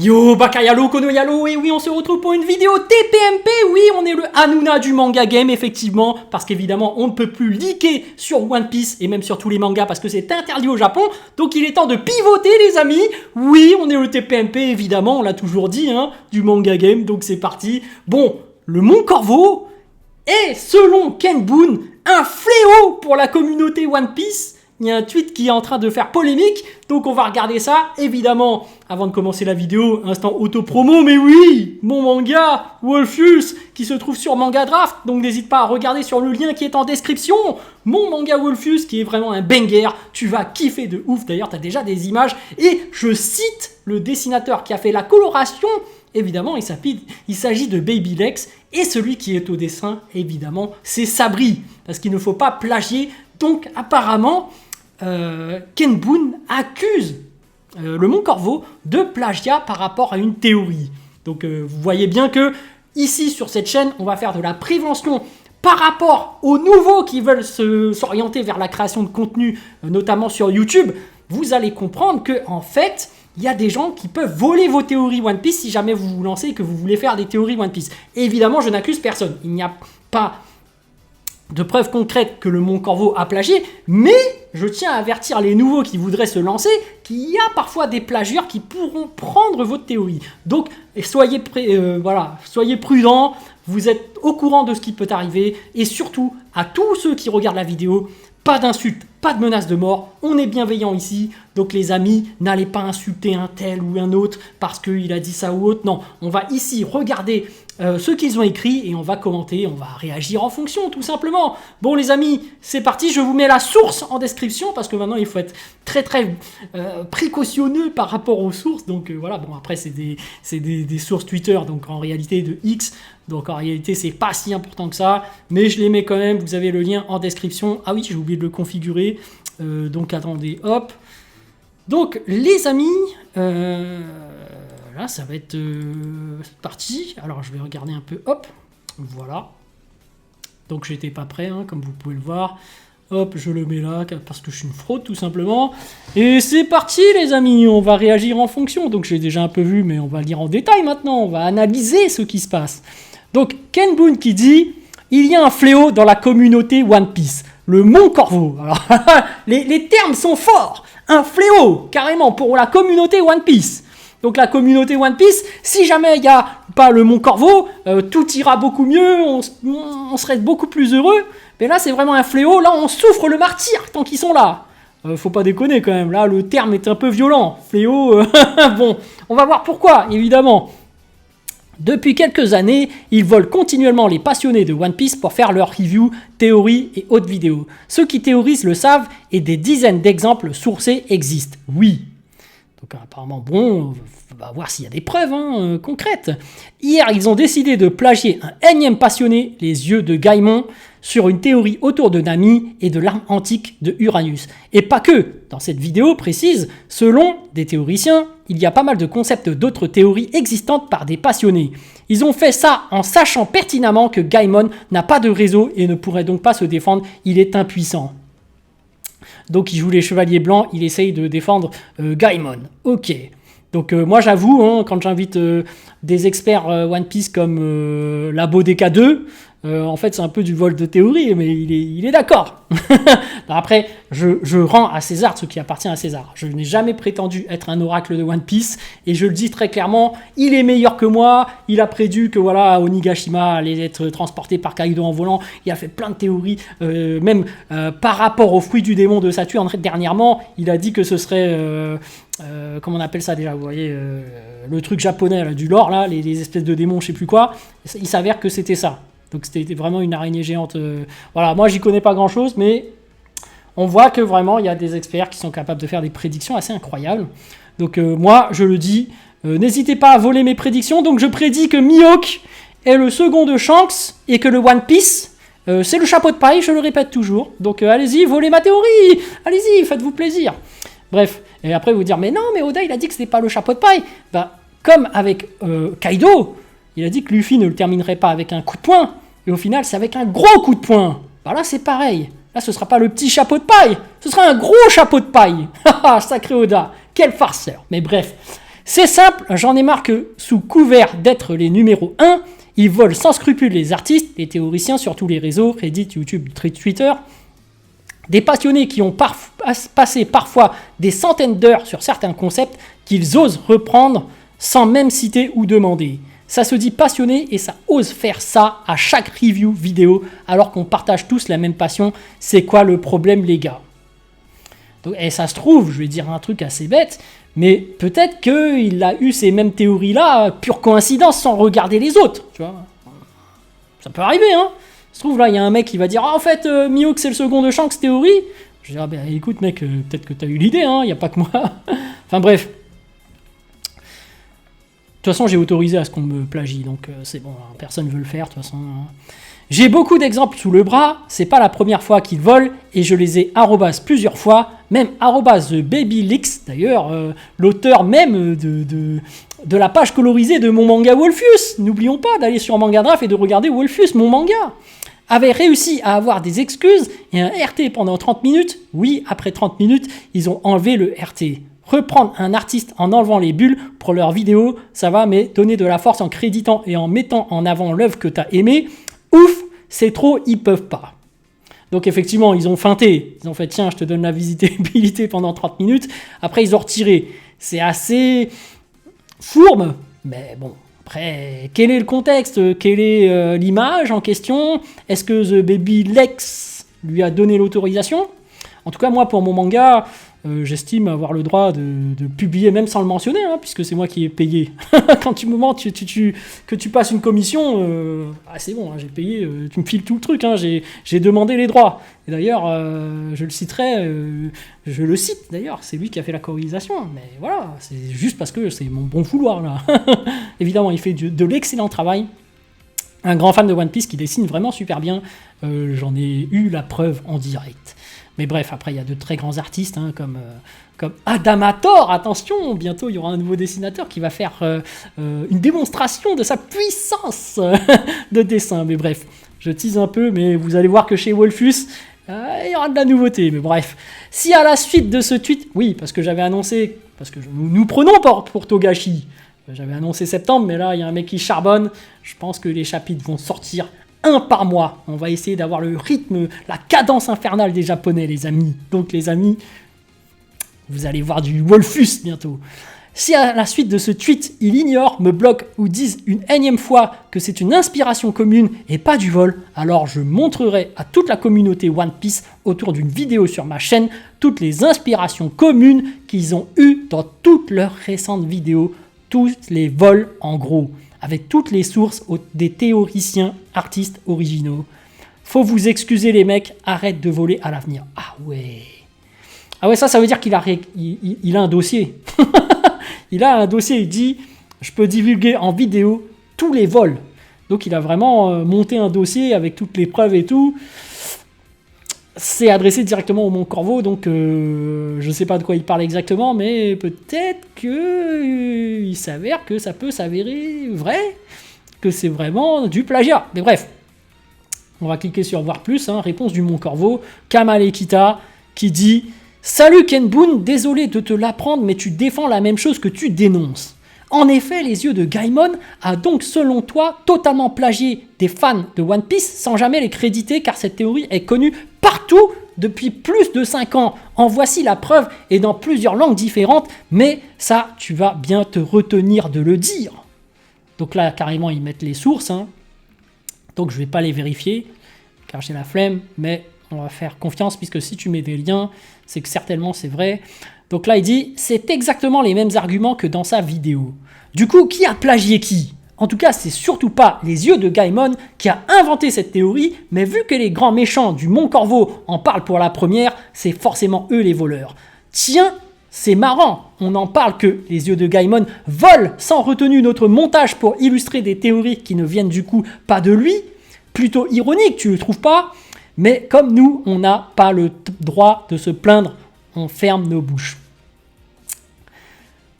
Yo, Bakayalo, Konoyalo, et oui, on se retrouve pour une vidéo TPMP, oui, on est le Hanouna du manga game, effectivement, parce qu'évidemment, on ne peut plus leaker sur One Piece, et même sur tous les mangas, parce que c'est interdit au Japon, donc il est temps de pivoter, les amis. Oui, on est le TPMP, évidemment, on l'a toujours dit, hein, du manga game, donc c'est parti. Bon, le Mont Corvo est, selon Ken Boon, un fléau pour la communauté One Piece. Il y a un tweet qui est en train de faire polémique, donc on va regarder ça. Évidemment, avant de commencer la vidéo, instant auto-promo, mais oui, mon manga, Wolfius, qui se trouve sur Manga Draft, donc n'hésite pas à regarder sur le lien qui est en description. Mon manga Wolfius, qui est vraiment un banger, tu vas kiffer de ouf, d'ailleurs tu as déjà des images, et je cite le dessinateur qui a fait la coloration. Évidemment, il s'agit de Baby Lex, et celui qui est au dessin, évidemment, c'est Sabri, parce qu'il ne faut pas plagier. Donc apparemment, Ken Boon accuse le Mont Corvo de plagiat par rapport à une théorie. Donc vous voyez bien que ici sur cette chaîne, on va faire de la prévention par rapport aux nouveaux qui veulent s'orienter vers la création de contenu, notamment sur YouTube. Vous allez comprendre que en fait, il y a des gens qui peuvent voler vos théories One Piece si jamais vous vous lancez et que vous voulez faire des théories One Piece. Et évidemment, je n'accuse personne. Il n'y a pas de preuves concrètes que le Mont Corvo a plagié, mais je tiens à avertir les nouveaux qui voudraient se lancer qu'il y a parfois des plagieurs qui pourront prendre votre théorie. Donc soyez prudents, vous êtes au courant de ce qui peut arriver, et surtout à tous ceux qui regardent la vidéo, pas d'insultes, pas de menaces de mort, on est bienveillant ici, donc les amis, n'allez pas insulter un tel ou un autre parce qu'il a dit ça ou autre, non, on va ici regarder ce qu'ils ont écrit et on va commenter, on va réagir en fonction tout simplement. Bon les amis, c'est parti, je vous mets la source en description parce que maintenant il faut être très précautionneux par rapport aux sources, donc voilà, bon après c'est des sources Twitter, donc en réalité de X, donc en réalité c'est pas si important que ça, mais je les mets quand même, vous avez le lien en description. Ah oui, j'ai oublié de le configurer, donc attendez, hop. Donc les amis, là ça va être parti. Alors je vais regarder un peu, hop, voilà. Donc j'étais pas prêt, hein, comme vous pouvez le voir. Hop, je le mets là parce que je suis une fraude tout simplement. Et c'est parti les amis, on va réagir en fonction. Donc j'ai déjà un peu vu, mais on va lire en détail maintenant. On va analyser ce qui se passe. Donc Ken Boon qui dit « Il y a un fléau dans la communauté One Piece, le Mont Corvo. » Alors les termes sont forts. Un fléau, carrément, pour la communauté One Piece. Donc la communauté One Piece, si jamais il n'y a pas le Mont Corvo, tout ira beaucoup mieux, on serait beaucoup plus heureux. Mais là, c'est vraiment un fléau. Là, on souffre le martyre tant qu'ils sont là. Faut pas déconner quand même. Là, le terme est un peu violent. Fléau, bon, on va voir pourquoi, évidemment. Depuis quelques années, ils volent continuellement les passionnés de One Piece pour faire leurs reviews, théories et autres vidéos. Ceux qui théorisent le savent et des dizaines d'exemples sourcés existent. Oui. Donc apparemment, bon, on va voir s'il y a des preuves concrètes. Hier, ils ont décidé de plagier un énième passionné, les yeux de Gaimon, sur une théorie autour de Nami et de l'arme antique de Uranus. Et pas que. Dans cette vidéo précise, selon des théoriciens, il y a pas mal de concepts d'autres théories existantes par des passionnés. Ils ont fait ça en sachant pertinemment que Gaimon n'a pas de réseau et ne pourrait donc pas se défendre, il est impuissant. Donc il joue les chevaliers blancs, il essaye de défendre Gaimon. Ok. Donc moi j'avoue, quand j'invite des experts One Piece comme Labo DK2, en fait c'est un peu du vol de théorie, mais il est d'accord. Après, je rends à César ce qui appartient à César. Je n'ai jamais prétendu être un oracle de One Piece, et je le dis très clairement, il est meilleur que moi, il a prédit que voilà, Onigashima allait être transporté par Kaido en volant, il a fait plein de théories, même par rapport aux fruits du démon de Saturne dernièrement, il a dit que ce serait... comment on appelle ça déjà, vous voyez, le truc japonais là, du lore, là, les espèces de démons, je sais plus quoi, il s'avère que c'était ça. Donc c'était vraiment une araignée géante. Voilà, moi j'y connais pas grand chose, mais on voit que vraiment il y a des experts qui sont capables de faire des prédictions assez incroyables. Donc moi je le dis, n'hésitez pas à voler mes prédictions. Donc je prédis que Mihawk est le second de Shanks et que le One Piece c'est le chapeau de paille, je le répète toujours. Donc allez-y, volez ma théorie, allez-y, faites-vous plaisir. Bref, et après vous dire, mais non, mais Oda il a dit que c'était pas le chapeau de paille. Bah, comme avec Kaido, il a dit que Luffy ne le terminerait pas avec un coup de poing, et au final c'est avec un gros coup de poing. Bah là c'est pareil, là ce sera pas le petit chapeau de paille, ce sera un gros chapeau de paille. Sacré Oda, quel farceur. Mais bref, C'est simple, j'en ai marre que, sous couvert d'être les numéros 1, ils volent sans scrupule les artistes, les théoriciens sur tous les réseaux, Reddit, YouTube, Twitter, des passionnés qui ont passé parfois des centaines d'heures sur certains concepts qu'ils osent reprendre sans même citer ou demander. Ça se dit passionné et ça ose faire ça à chaque review vidéo alors qu'on partage tous la même passion. C'est quoi le problème, les gars? Donc, et ça se trouve, je vais dire un truc assez bête, mais peut-être qu'il a eu ces mêmes théories-là, pure coïncidence, sans regarder les autres. Tu vois, ça peut arriver, hein. Ça se trouve, là, il y a un mec qui va dire « Ah, en fait, Mihawk, c'est le second de Shanks, théorie !» Je vais dire « Ah, ben écoute, mec, peut-être que t'as eu l'idée, hein, il n'y a pas que moi. » Enfin, bref. De toute façon, j'ai autorisé à ce qu'on me plagie, donc c'est bon, hein, personne ne veut le faire, de toute façon. Hein. J'ai beaucoup d'exemples sous le bras, c'est pas la première fois qu'ils volent, et je les ai arrobas plusieurs fois, même arrobas BabyLeaks, d'ailleurs, l'auteur même de la page colorisée de mon manga Wolfius. N'oublions pas d'aller sur Mangadraft et de regarder Wolfius, mon manga. Avait réussi à avoir des excuses et un RT pendant 30 minutes. Oui, après 30 minutes, ils ont enlevé le RT. Reprendre un artiste en enlevant les bulles pour leur vidéo, ça va, mais donner de la force en créditant et en mettant en avant l'œuvre que t'as aimée, ouf, c'est trop, ils peuvent pas. Donc effectivement, ils ont feinté. Ils ont fait, tiens, je te donne la visibilité pendant 30 minutes. Après, ils ont retiré. C'est assez fourbe, mais bon. Après, quel est le contexte? Quelle est l'image en question? Est-ce que The Baby Lex lui a donné l'autorisation? En tout cas, moi, pour mon manga, j'estime avoir le droit de publier, même sans le mentionner, hein, puisque c'est moi qui ai payé. Quand tu me mens, que tu passes une commission, c'est bon, hein, j'ai payé, tu me files tout le truc, hein, j'ai demandé les droits. Et d'ailleurs, je le citerai, je le cite d'ailleurs, c'est lui qui a fait la colorisation, mais voilà, c'est juste parce que c'est mon bon vouloir, là. Évidemment, il fait de l'excellent travail. Un grand fan de One Piece qui dessine vraiment super bien, j'en ai eu la preuve en direct. Mais bref, après, il y a de très grands artistes, hein, comme Adamator. Attention, bientôt, il y aura un nouveau dessinateur qui va faire une démonstration de sa puissance de dessin. Mais bref, je tease un peu, mais vous allez voir que chez Wolfus, il y aura de la nouveauté. Mais bref, si à la suite de ce tweet... Oui, parce que j'avais annoncé... Parce que nous prenons pour Togashi. J'avais annoncé septembre, mais là, il y a un mec qui charbonne. Je pense que les chapitres vont sortir un par mois. On va essayer d'avoir le rythme, la cadence infernale des Japonais, les amis. Donc, les amis, vous allez voir du Wolfus bientôt. Si à la suite de ce tweet, il ignore, me bloque ou dise une énième fois que c'est une inspiration commune et pas du vol, alors je montrerai à toute la communauté One Piece autour d'une vidéo sur ma chaîne toutes les inspirations communes qu'ils ont eues dans toutes leurs récentes vidéos, tous les vols en gros, avec toutes les sources des théoriciens artistes originaux. Faut vous excuser les mecs, arrête de voler à l'avenir. Ah ouais, ça veut dire qu'il a un dossier. Il a un dossier, il dit, je peux divulguer en vidéo tous les vols. Donc il a vraiment monté un dossier avec toutes les preuves et tout. C'est adressé directement au Mont Corvo, donc je ne sais pas de quoi il parle exactement, mais peut-être qu'il s'avère que ça peut s'avérer vrai, que c'est vraiment du plagiat. Mais bref, on va cliquer sur voir plus, hein, réponse du Mont Corvo, Kamal Ekita, qui dit « Salut Kenbun, désolé de te l'apprendre, mais tu défends la même chose que tu dénonces. En effet, les yeux de Gaimon a donc, selon toi, totalement plagié des fans de One Piece sans jamais les créditer car cette théorie est connue partout depuis plus de 5 ans. En voici la preuve et dans plusieurs langues différentes, mais ça, tu vas bien te retenir de le dire. » Donc là, carrément, ils mettent les sources. Hein. Donc je ne vais pas les vérifier car j'ai la flemme, mais on va faire confiance puisque si tu mets des liens, c'est que certainement c'est vrai. Donc là, il dit, c'est exactement les mêmes arguments que dans sa vidéo. Du coup, qui a plagié qui? En tout cas, c'est surtout pas les yeux de Gaimon qui a inventé cette théorie, mais vu que les grands méchants du Mont Corvo en parlent pour la première, c'est forcément eux les voleurs. Tiens, c'est marrant, on en parle que les yeux de Gaimon volent sans retenue notre montage pour illustrer des théories qui ne viennent du coup pas de lui. Plutôt ironique, tu le trouves pas? Mais comme nous, on n'a pas le droit de se plaindre, on ferme nos bouches.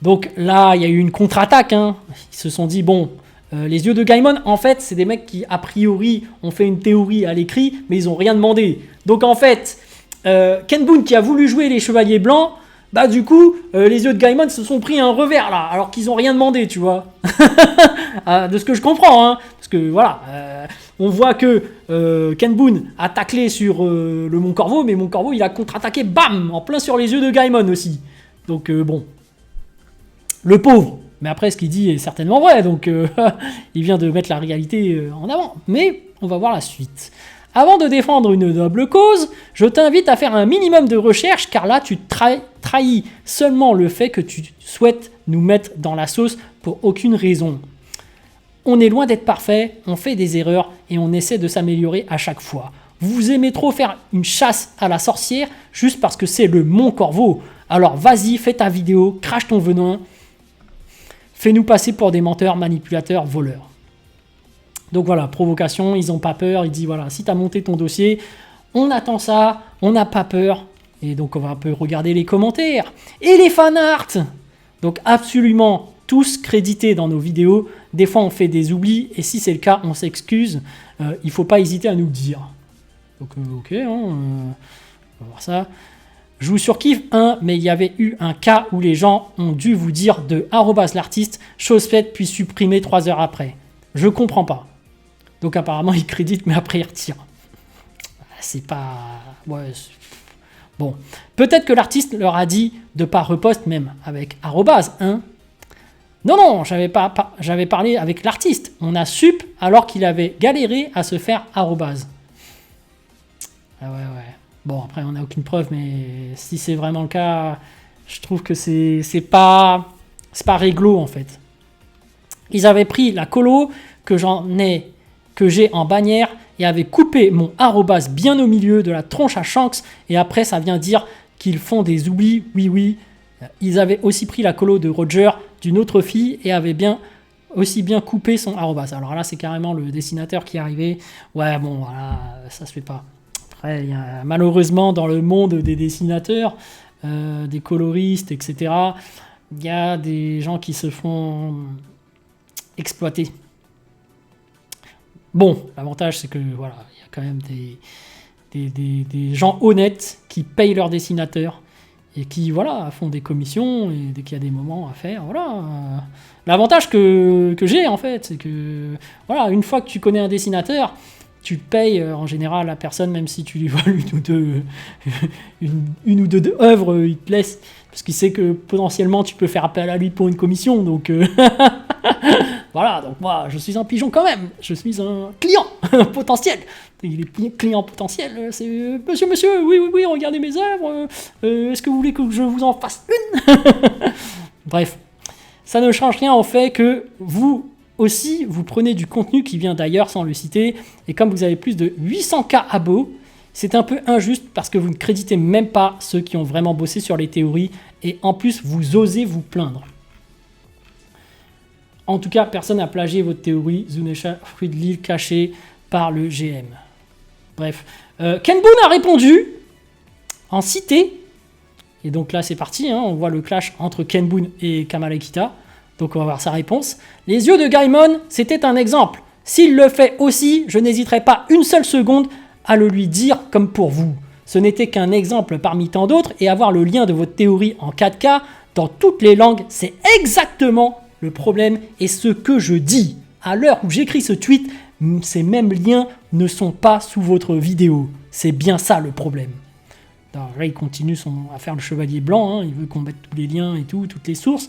Donc là, il y a eu une contre-attaque. Hein. Ils se sont dit, bon, les yeux de Gaimon, en fait, c'est des mecs qui, a priori, ont fait une théorie à l'écrit, mais ils n'ont rien demandé. Donc en fait, Kenbun qui a voulu jouer les Chevaliers Blancs, Bah du coup, les yeux de Gaimon se sont pris un revers là, alors qu'ils ont rien demandé, tu vois. De ce que je comprends, hein. Parce que voilà, on voit que Ken Boon a taclé sur le Mont Corvo, mais Mont Corvo il a contre-attaqué, bam, en plein sur les yeux de Gaimon aussi. Donc bon, le pauvre. Mais après, ce qu'il dit est certainement vrai, donc il vient de mettre la réalité en avant. Mais on va voir la suite. Avant de défendre une noble cause, je t'invite à faire un minimum de recherche, car là, tu trahis seulement le fait que tu souhaites nous mettre dans la sauce pour aucune raison. On est loin d'être parfait, on fait des erreurs et on essaie de s'améliorer à chaque fois. Vous aimez trop faire une chasse à la sorcière juste parce que c'est le Mont Corvo. Alors vas-y, fais ta vidéo, crache ton venin, fais-nous passer pour des menteurs, manipulateurs, voleurs. Donc voilà, provocation, ils n'ont pas peur, il dit voilà, si tu as monté ton dossier, on attend ça, on n'a pas peur. Et donc on va un peu regarder les commentaires. Et les fanarts. Donc absolument tous crédités dans nos vidéos. Des fois on fait des oublis et si c'est le cas, on s'excuse. Il ne faut pas hésiter à nous le dire. Donc ok, hein, on va voir ça. Je vous surkiffe, mais il y avait eu un cas où les gens ont dû vous dire de @l'artiste, chose faite puis supprimée 3 heures après. Je comprends pas. Donc apparemment il crédite mais après il retire. C'est pas... Ouais, bon. Peut-être que l'artiste leur a dit de pas repost même avec arrobase, hein. Non, j'avais parlé avec l'artiste. On a sup alors qu'il avait galéré à se faire arrobase. Ah ouais. Bon, après, on n'a aucune preuve, mais si c'est vraiment le cas, je trouve que c'est pas réglo, en fait. Ils avaient pris la colo que j'ai en bannière et avaient coupé mon arrobase bien au milieu de la tronche à Shanks, et après, ça vient dire qu'ils font des oublis, oui. Ils avaient aussi pris la colo de Roger d'une autre fille et avaient aussi bien coupé son arrobase. Alors là, c'est carrément le dessinateur qui est arrivé. Ouais, bon, voilà, ça se fait pas. Après, il y a, malheureusement, dans le monde des dessinateurs, des coloristes, etc., il y a des gens qui se font exploiter. Bon, l'avantage, c'est que voilà, il y a quand même des gens honnêtes qui payent leurs dessinateurs et qui voilà, font des commissions, et dès qu'il y a des moments à faire, voilà. L'avantage que j'ai, en fait, c'est que voilà, une fois que tu connais un dessinateur, tu payes en général la personne, même si tu lui voles une ou deux œuvres, il te laisse, parce qu'il sait que potentiellement tu peux faire appel à lui pour une commission, donc voilà, donc moi je suis un pigeon quand même, je suis un client potentiel. Et les clients potentiels, c'est monsieur, oui, regardez mes œuvres, est-ce que vous voulez que je vous en fasse une? Bref, ça ne change rien au fait que vous aussi, vous prenez du contenu qui vient d'ailleurs sans le citer, et comme vous avez plus de 800K abos, c'est un peu injuste parce que vous ne créditez même pas ceux qui ont vraiment bossé sur les théories, et en plus vous osez vous plaindre. En tout cas, personne n'a plagié votre théorie, Zunesha, fruit de l'île caché par le GM. Bref, Ken Boon a répondu en cité, et donc là c'est parti, hein, on voit le clash entre Ken Boon et Kamala Kita. Donc on va voir sa réponse. Les yeux de Gaimon, c'était un exemple. S'il le fait aussi, je n'hésiterai pas une seule seconde à le lui dire comme pour vous. Ce n'était qu'un exemple parmi tant d'autres, et avoir le lien de votre théorie en 4K dans toutes les langues, c'est exactement le problème et ce que je dis. À l'heure où j'écris ce tweet, ces mêmes liens ne sont pas sous votre vidéo. C'est bien ça le problème. Alors là, il continue à faire le chevalier blanc, hein, il veut qu'on mette tous les liens et tout, toutes les sources.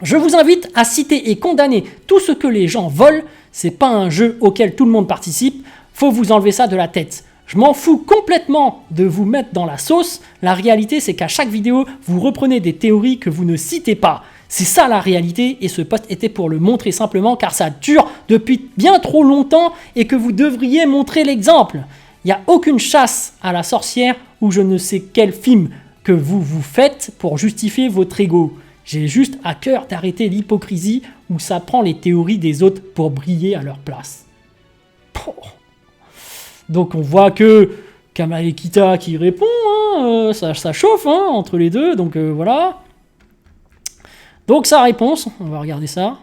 Je vous invite à citer et condamner tout ce que les gens volent. C'est pas un jeu auquel tout le monde participe. Faut vous enlever ça de la tête. Je m'en fous complètement de vous mettre dans la sauce. La réalité, c'est qu'à chaque vidéo, vous reprenez des théories que vous ne citez pas. C'est ça la réalité, et ce post était pour le montrer simplement car ça dure depuis bien trop longtemps et que vous devriez montrer l'exemple. Il n'y a aucune chasse à la sorcière ou je ne sais quel film que vous vous faites pour justifier votre ego. J'ai juste à cœur d'arrêter l'hypocrisie où ça prend les théories des autres pour briller à leur place. Donc on voit que Kamala Kita qui répond, hein, ça chauffe hein, entre les deux, donc voilà. Donc sa réponse, on va regarder ça.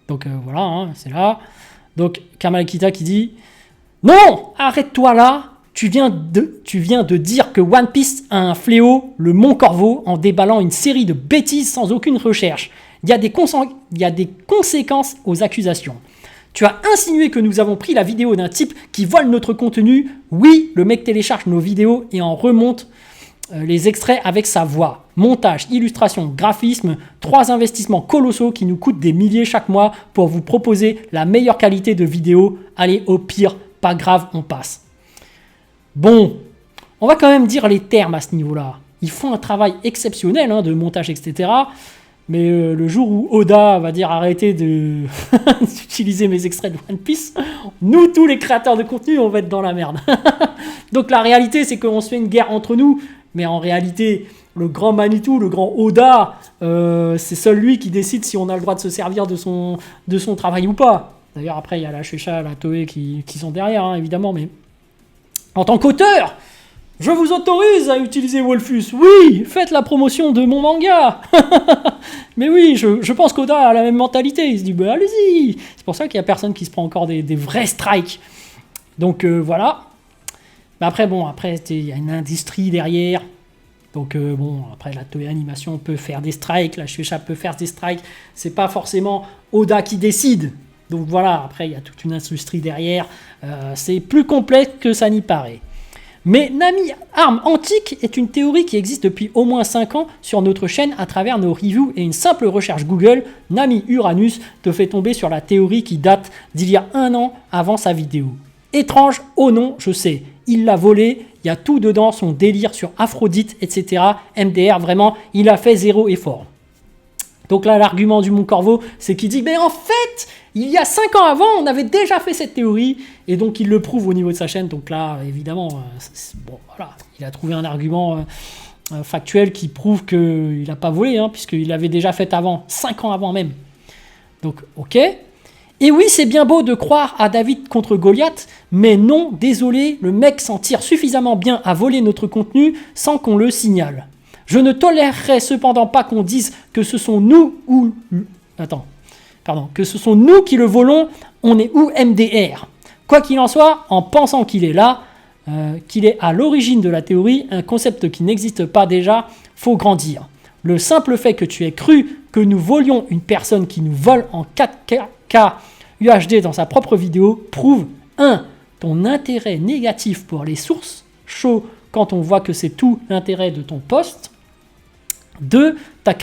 Donc voilà, hein, c'est là. Donc Kamala Kita qui dit « Non, arrête-toi là, Tu viens de dire que One Piece a un fléau, le Mont Corvo, en déballant une série de bêtises sans aucune recherche. Il y a des conséquences aux accusations. Tu as insinué que nous avons pris la vidéo d'un type qui vole notre contenu. Oui, le mec télécharge nos vidéos et en remonte les extraits avec sa voix. Montage, illustration, graphisme, 3 investissements colossaux qui nous coûtent des milliers chaque mois pour vous proposer la meilleure qualité de vidéo. Allez, au pire, pas grave, on passe. Bon, on va quand même dire les termes à ce niveau-là. Ils font un travail exceptionnel de montage, etc. Mais le jour où Oda va dire arrêtez d'utiliser mes extraits de One Piece, nous, tous les créateurs de contenu, on va être dans la merde. Donc la réalité, c'est qu'on se fait une guerre entre nous. Mais en réalité, le grand Manitou, le grand Oda, c'est seul lui qui décide si on a le droit de se servir de son travail ou pas. D'ailleurs, après, il y a la Shueisha, la Toei qui sont derrière, évidemment. Mais en tant qu'auteur, je vous autorise à utiliser Wolfus. Oui, faites la promotion de mon manga. Mais oui, je pense qu'Oda a la même mentalité. Il se dit, bah, allez-y. C'est pour ça qu'il n'y a personne qui se prend encore des vrais strikes. Donc voilà. Mais après, il y a une industrie derrière. Donc après, la Toei Animation peut faire des strikes, la Shueisha peut faire des strikes. C'est pas forcément Oda qui décide. Donc voilà, après, il y a toute une industrie derrière. C'est plus complexe que ça n'y paraît. Mais Nami Arme Antique est une théorie qui existe depuis au moins 5 ans sur notre chaîne à travers nos reviews et une simple recherche Google, Nami Uranus te fait tomber sur la théorie qui date d'il y a 1 an avant sa vidéo. Étrange, oh non, je sais, il l'a volé, il y a tout dedans, son délire sur Aphrodite, etc. MDR, vraiment, il a fait 0 effort. Donc là, l'argument du Mont Corvo, c'est qu'il dit, mais en fait, il y a 5 ans avant, on avait déjà fait cette théorie, et donc il le prouve au niveau de sa chaîne. Donc là, évidemment, voilà, il a trouvé un argument factuel qui prouve qu'il n'a pas volé, puisqu'il l'avait déjà fait avant, 5 ans avant même. Donc, ok. Et oui, c'est bien beau de croire à David contre Goliath, mais non, désolé, le mec s'en tire suffisamment bien à voler notre contenu sans qu'on le signale. Je ne tolérerai cependant pas qu'on dise que ce sont nous que ce sont nous qui le volons, on est où MDR. Quoi qu'il en soit, en pensant qu'il est là, qu'il est à l'origine de la théorie, un concept qui n'existe pas déjà, faut grandir. Le simple fait que tu aies cru que nous volions une personne qui nous vole en 4K UHD dans sa propre vidéo prouve 1. Ton intérêt négatif pour les sources, chaud quand on voit que c'est tout l'intérêt de ton post. 2. Ta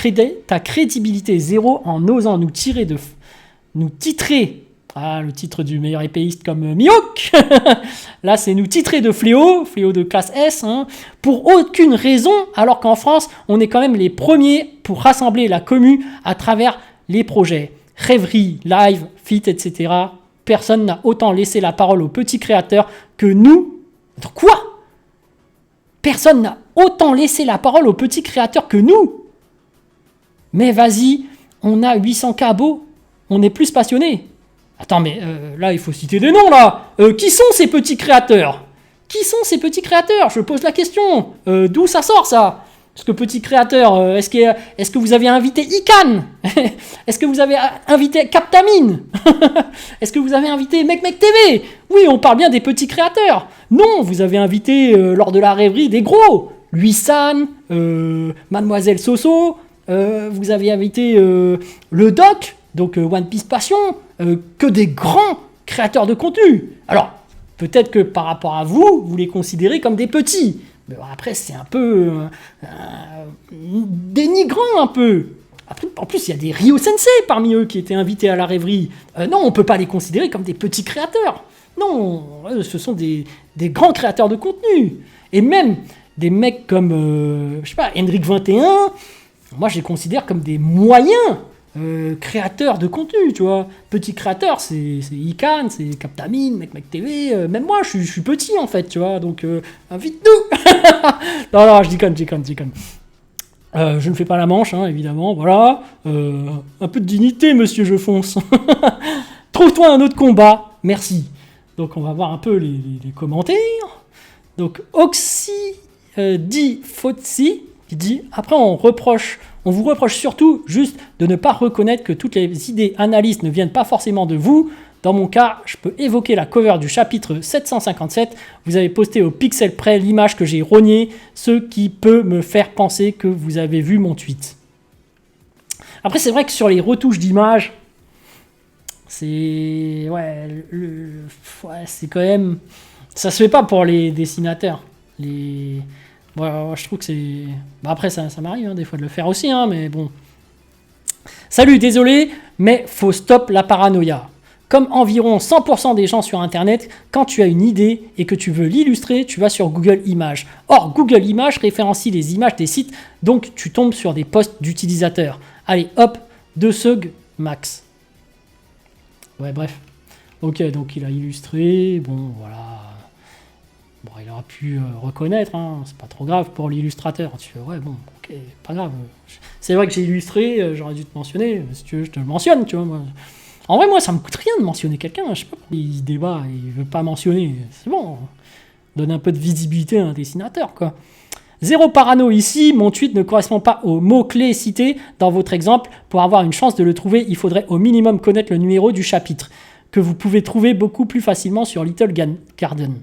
crédibilité 0 en osant nous titrer, le titre du meilleur épéiste comme Mihawk, là c'est nous titrer de fléau de classe S, pour aucune raison, alors qu'en France, on est quand même les premiers pour rassembler la commu à travers les projets. Rêverie, live, fit, etc. Personne n'a autant laissé la parole aux petits créateurs que nous. Quoi ? Personne n'a autant laissé la parole aux petits créateurs que nous. Mais vas-y, on a 800 abos, on est plus passionnés. Attends, mais là, il faut citer des noms, là. Qui sont ces petits créateurs ? Qui sont ces petits créateurs ? Je pose la question. D'où ça sort, ça ? Parce que petit créateur, est-ce que vous avez invité Ikan ? Est-ce que vous avez invité Captamine ? Est-ce que vous avez invité Mec TV ? Oui, on parle bien des petits créateurs. Non, vous avez invité lors de la rêverie des gros. Luisan, Mademoiselle Soso, vous avez invité le Doc, donc One Piece Passion, que des grands créateurs de contenu. Alors, peut-être que par rapport à vous, vous les considérez comme des petits. Mais après, c'est un peu dénigrant un peu. Après, en plus, il y a des Ryo Sensei parmi eux qui étaient invités à la rêverie. Non, on ne peut pas les considérer comme des petits créateurs. Non, ce sont des grands créateurs de contenu. Et même des mecs comme, Hendrik 21, moi, je les considère comme des moyens créateurs de contenu, tu vois. Petit créateur, c'est Ikan, c'est Captamine, Mec TV, même moi, je suis petit, en fait, tu vois, donc invite-nous. non, je déconne. Je ne fais pas la manche, évidemment, voilà. Un peu de dignité, monsieur, je fonce. Trouve-toi un autre combat, merci. Donc, on va voir un peu les commentaires. Donc, Oxy dit Fotsi, Il dit, après on vous reproche surtout juste de ne pas reconnaître que toutes les idées analystes ne viennent pas forcément de vous. Dans mon cas, je peux évoquer la cover du chapitre 757. Vous avez posté au pixel près l'image que j'ai rognée, ce qui peut me faire penser que vous avez vu mon tweet. Après, c'est vrai que sur les retouches d'images, c'est... Ouais, c'est quand même... Ça se fait pas pour les dessinateurs. Ouais, je trouve que c'est... Bah après, ça m'arrive des fois de le faire aussi, mais bon. Salut, désolé, mais faut stop la paranoïa. Comme environ 100% des gens sur Internet, quand tu as une idée et que tu veux l'illustrer, tu vas sur Google Images. Or, Google Images référencie les images des sites, donc tu tombes sur des posts d'utilisateurs. Allez, hop, 2 secondes max. Ouais, bref. Ok, donc il a illustré, bon, voilà. Bon, il aura pu reconnaître, c'est pas trop grave pour l'illustrateur. Tu fais, ouais, bon, ok, pas grave. C'est vrai que j'ai illustré, j'aurais dû te mentionner. Si tu veux, je te le mentionne, tu vois, moi. En vrai, moi, ça me coûte rien de mentionner quelqu'un. Je sais pas pourquoi il débat et il veut pas mentionner. C'est bon. Donne un peu de visibilité à un dessinateur, quoi. Zéro parano ici. Mon tweet ne correspond pas aux mots-clés cités dans votre exemple. Pour avoir une chance de le trouver, il faudrait au minimum connaître le numéro du chapitre, que vous pouvez trouver beaucoup plus facilement sur Little Garden.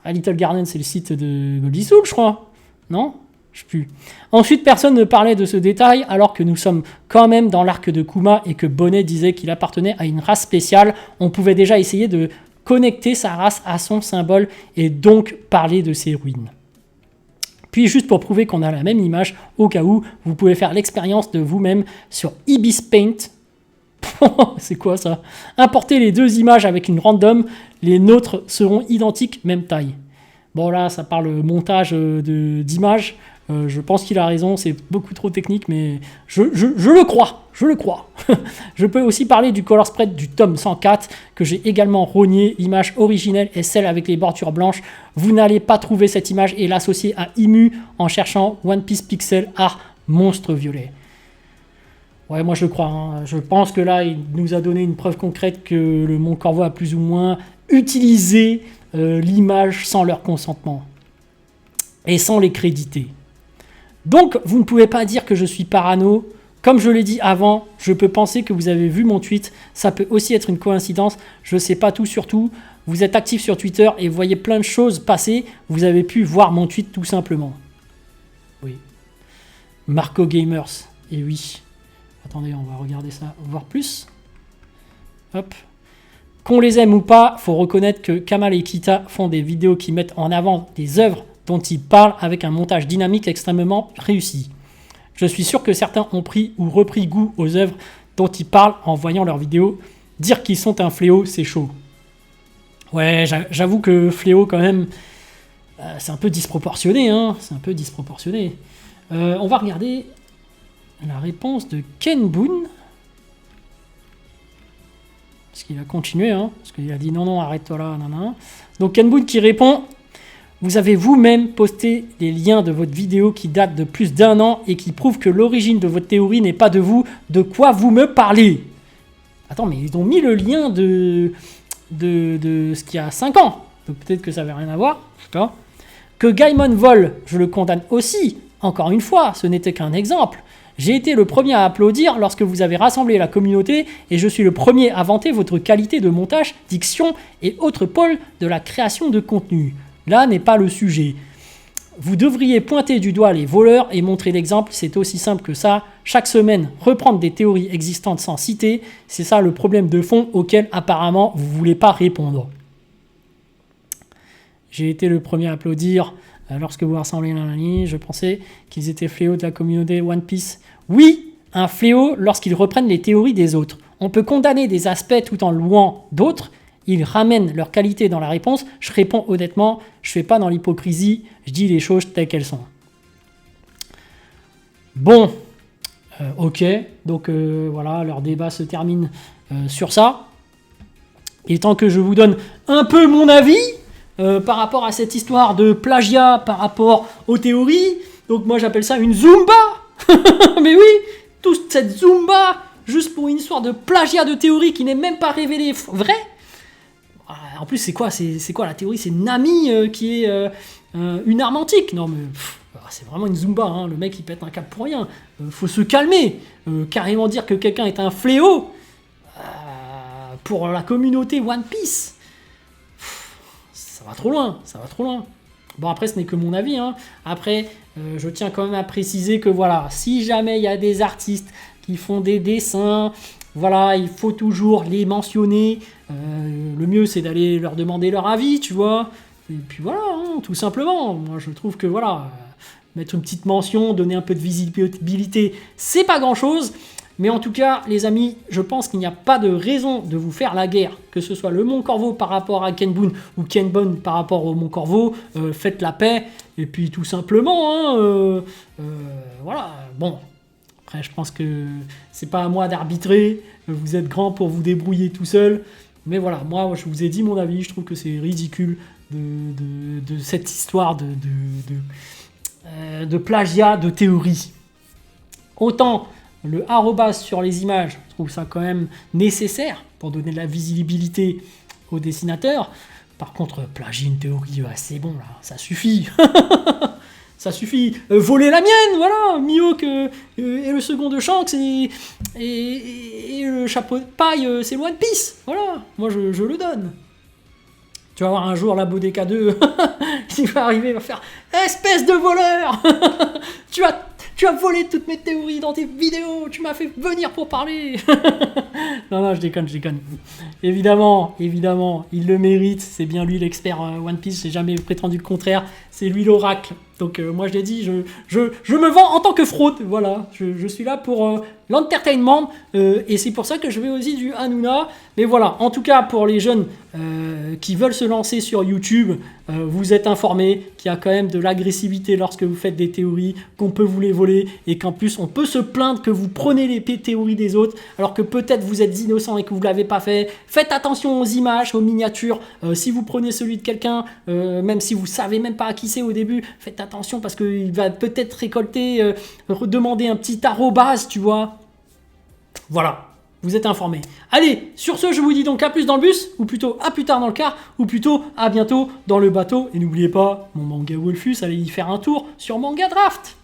Ah, Little Garden, c'est le site de Goldie Soul, je crois. Non ? Je sais plus. Ensuite, personne ne parlait de ce détail alors que nous sommes quand même dans l'arc de Kuma et que Bonnet disait qu'il appartenait à une race spéciale. On pouvait déjà essayer de connecter sa race à son symbole et donc parler de ses ruines. Puis juste pour prouver qu'on a la même image, au cas où, vous pouvez faire l'expérience de vous-même sur Ibis Paint. C'est quoi ça ? Importez les 2 images avec une random, les nôtres seront identiques, même taille. Bon là, ça parle montage d'images. Je pense qu'il a raison, c'est beaucoup trop technique, mais je le crois. Je peux aussi parler du color spread du tome 104, que j'ai également rogné. L'image originelle est celle avec les bordures blanches. Vous n'allez pas trouver cette image et l'associer à Imu en cherchant One Piece Pixel Art Monstre Violet. Ouais, moi je le crois. Je pense que là, il nous a donné une preuve concrète que le Mont Corvo a plus ou moins utilisé l'image sans leur consentement et sans les créditer. Donc, vous ne pouvez pas dire que je suis parano. Comme je l'ai dit avant, je peux penser que vous avez vu mon tweet. Ça peut aussi être une coïncidence. Je ne sais pas tout sur tout. Vous êtes actif sur Twitter et vous voyez plein de choses passer. Vous avez pu voir mon tweet tout simplement. Oui. Marco Gamers. Et oui. Attendez, on va regarder ça, voir plus. Hop. Qu'on les aime ou pas, faut reconnaître que Kamal et Kita font des vidéos qui mettent en avant des œuvres dont ils parlent avec un montage dynamique extrêmement réussi. Je suis sûr que certains ont pris ou repris goût aux œuvres dont ils parlent en voyant leurs vidéos. Dire qu'ils sont un fléau, c'est chaud. Ouais, j'avoue que fléau, quand même, c'est un peu disproportionné. C'est un peu disproportionné. On va regarder la réponse de Ken Boone. Parce qu'il a continué, parce qu'il a dit non, arrête-toi là, nanana. Donc Ken Boone qui répond: vous avez vous-même posté des liens de votre vidéo qui datent de plus d'1 an et qui prouvent que l'origine de votre théorie n'est pas de vous. De quoi vous me parlez? Attends, mais ils ont mis le lien de ce qu'il y a 5 ans. Donc peut-être que ça n'avait rien à voir. Je sais pas. Que Gaimon vole, je le condamne aussi. Encore une fois, ce n'était qu'un exemple. J'ai été le premier à applaudir lorsque vous avez rassemblé la communauté et je suis le premier à vanter votre qualité de montage, diction et autres pôles de la création de contenu. Là n'est pas le sujet. Vous devriez pointer du doigt les voleurs et montrer l'exemple, c'est aussi simple que ça. Chaque semaine, reprendre des théories existantes sans citer, c'est ça le problème de fond auquel apparemment vous ne voulez pas répondre. J'ai été le premier à applaudir lorsque vous rassemblez la ligne, je pensais qu'ils étaient fléaux de la communauté One Piece. Oui, un fléau lorsqu'ils reprennent les théories des autres. On peut condamner des aspects tout en louant d'autres. Ils ramènent leur qualité dans la réponse. Je réponds honnêtement, je ne fais pas dans l'hypocrisie, je dis les choses telles qu'elles sont. Bon, ok, donc voilà, leur débat se termine sur ça. Il est temps que je vous donne un peu mon avis par rapport à cette histoire de plagiat, par rapport aux théories. Donc moi j'appelle ça une Zumba. Mais oui, toute cette Zumba, juste pour une histoire de plagiat de théorie qui n'est même pas révélée vraie. En plus, c'est quoi la théorie? C'est Nami qui est une arme antique. Non, mais c'est vraiment une Zumba, hein. Le mec il pète un câble pour rien. Faut se calmer. Carrément dire que quelqu'un est un fléau pour la communauté One Piece, ça va trop loin, ça va trop loin. Bon, après, ce n'est que mon avis, hein. Après, je tiens quand même à préciser que voilà, si jamais il y a des artistes qui font des dessins, voilà, il faut toujours les mentionner. Le mieux, c'est d'aller leur demander leur avis, tu vois. Et puis voilà, hein, tout simplement. Moi, je trouve que voilà, mettre une petite mention, donner un peu de visibilité, c'est pas grand-chose. Mais en tout cas, les amis, je pense qu'il n'y a pas de raison de vous faire la guerre, que ce soit le Mont Corvo par rapport à Ken Boon ou Ken Bon par rapport au Mont Corvo. Faites la paix, et puis tout simplement, hein, voilà, bon. Après, je pense que c'est pas à moi d'arbitrer, vous êtes grand pour vous débrouiller tout seul. Mais voilà, moi, je vous ai dit mon avis, je trouve que c'est ridicule de cette histoire de plagiat de théorie. Autant le arrobas sur les images, je trouve ça quand même nécessaire pour donner de la visibilité au dessinateur. Par contre, plagier une théorie, c'est bon là, ça suffit. Ça suffit. Voler la mienne, voilà. Mihawk et le second de Shanks et le chapeau de paille, c'est One Piece. Voilà, moi je le donne. Tu vas voir un jour la Bodeka 2, il va arriver, il va faire « Espèce de voleur tu as volé toutes mes théories dans tes vidéos, tu m'as fait venir pour parler !» Non, je déconne. Évidemment, il le mérite, c'est bien lui l'expert One Piece, j'ai jamais prétendu le contraire, c'est lui l'oracle. Donc moi je l'ai dit, je me vends en tant que fraude, voilà, je suis là pour l'entertainment, et c'est pour ça que je vais aussi du Hanouna. Mais voilà, en tout cas pour les jeunes qui veulent se lancer sur YouTube, vous êtes informés qu'il y a quand même de l'agressivité lorsque vous faites des théories, qu'on peut vous les voler, et qu'en plus on peut se plaindre que vous prenez les théories des autres, alors que peut-être vous êtes innocent et que vous ne l'avez pas fait. Faites attention aux images, aux miniatures, si vous prenez celui de quelqu'un, même si vous savez même pas à qui c'est au début, faites attention parce qu'il va peut-être récolter, demander un petit arrobase, tu vois. Voilà, vous êtes informés. Allez, sur ce, je vous dis donc à plus dans le bus, ou plutôt à plus tard dans le car, ou plutôt à bientôt dans le bateau. Et n'oubliez pas, mon manga Wolfus, allez y faire un tour sur Manga Draft.